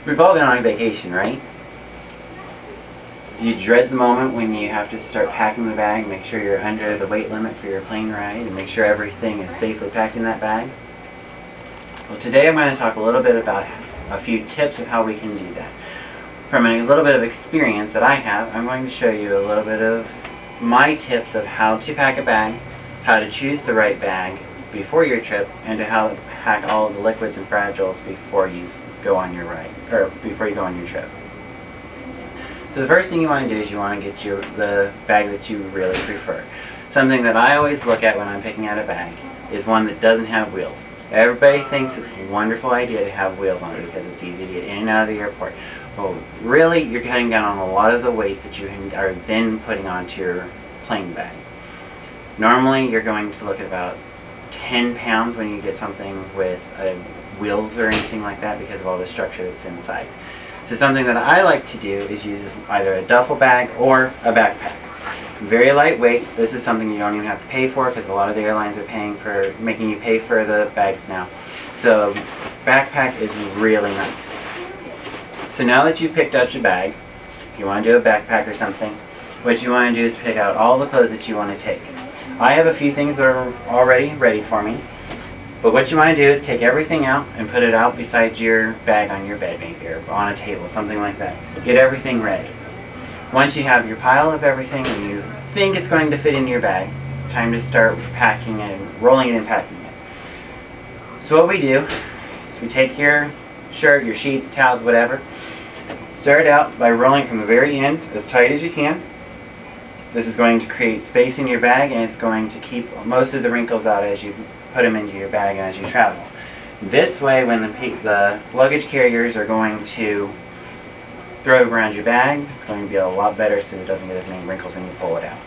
We've all been on a vacation, right? Do you dread the moment when you have to start packing the bag, make sure you're under the weight limit for your plane ride, and make sure everything is safely packed in that bag? Well, today I'm going to talk a little bit about a few tips of how we can do that. From a little bit of experience that I have, I'm going to show you a little bit of my tips of how to pack a bag, how to choose the right bag before your trip, and to how to pack all of the liquids and fragiles before you go on your ride, or before you go on your trip. So the first thing you want to do is you want to get the bag that you really prefer. Something that I always look at when I'm picking out a bag is one that doesn't have wheels. Everybody thinks it's a wonderful idea to have wheels on it because it's easy to get in and out of the airport. Well, really, you're cutting down on a lot of the weight that you are then putting onto your plane bag. Normally, you're going to look at about 10 pounds when you get something with wheels or anything like that because of all the structure that's inside. So something that I like to do is use either a duffel bag or a backpack. Very lightweight. This is something you don't even have to pay for because a lot of the airlines are making you pay for the bags now. So backpack is really nice. So now that you've picked out your bag, if you want to do a backpack or something, what you want to do is pick out all the clothes that you want to take. I have a few things that are already ready for me. But what you want to do is take everything out and put it out beside your bag on your bed maybe, or on a table, something like that. Get everything ready. Once you have your pile of everything and you think it's going to fit in your bag, it's time to start packing it and rolling it and packing it. So what we do is we take your shirt, your sheets, towels, whatever, start out by rolling from the very end as tight as you can. This is going to create space in your bag and it's going to keep most of the wrinkles out as you put them into your bag and as you travel. This way, when the luggage carriers are going to throw it around your bag, it's going to be a lot better so it doesn't get as many wrinkles when you pull it out.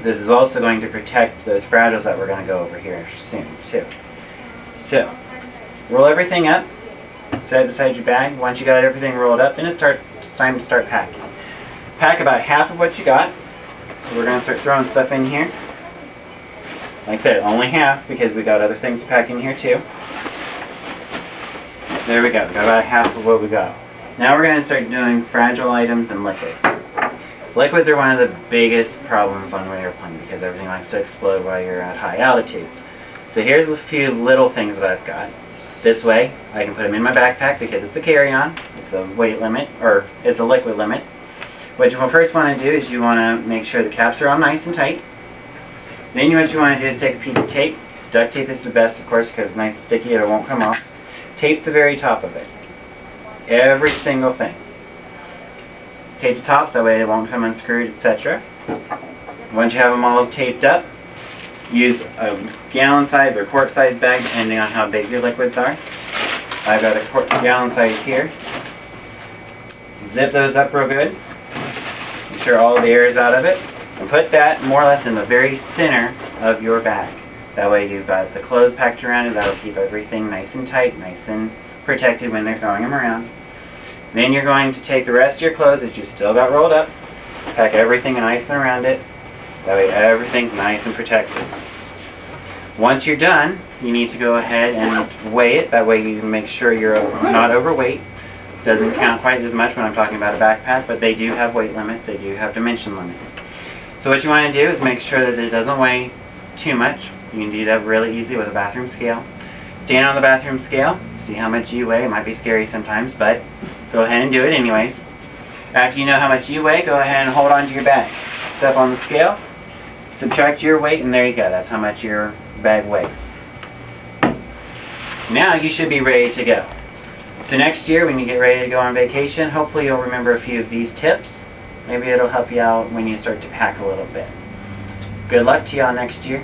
This is also going to protect those fragiles that we're going to go over here soon too. So, roll everything up, set it beside your bag. Once you got everything rolled up, then it's time to start packing. Pack about half of what you got. So we're going to start throwing stuff in here. Like I said, only half because we got other things to pack in here too. There we go. Got about half of what we got. Now we're going to start doing fragile items and liquids. Liquids are one of the biggest problems on an airplane because everything likes to explode while you're at high altitudes. So here's a few little things that I've got. This way, I can put them in my backpack because it's a carry-on. It's a weight limit, or it's a liquid limit. What you first want to do is you want to make sure the caps are all nice and tight. Then what you want to do is take a piece of tape. Duct tape is the best, of course, because it's nice and sticky and it won't come off. Tape the very top of it. Every single thing. Tape the top, so that way it won't come unscrewed, etc. Once you have them all taped up, use a gallon size or quart size bag, depending on how big your liquids are. I've got a gallon size here. Zip those up real good. Make sure all the air is out of it. And put that more or less in the very center of your bag. That way you've got the clothes packed around it. That'll keep everything nice and tight, nice and protected when they're throwing them around. Then you're going to take the rest of your clothes that you still got rolled up, pack everything nice and around it. That way everything's nice and protected. Once you're done, you need to go ahead and weigh it. That way you can make sure you're not overweight. Doesn't count quite as much when I'm talking about a backpack, but they do have weight limits. They do have dimension limits. So what you want to do is make sure that it doesn't weigh too much. You can do that really easy with a bathroom scale. Stand on the bathroom scale, see how much you weigh. It might be scary sometimes, but go ahead and do it anyways. After you know how much you weigh, go ahead and hold on to your bag. Step on the scale, subtract your weight, and there you go. That's how much your bag weighs. Now you should be ready to go. So next year when you get ready to go on vacation, hopefully you'll remember a few of these tips. Maybe it'll help you out when you start to pack a little bit. Good luck to y'all next year.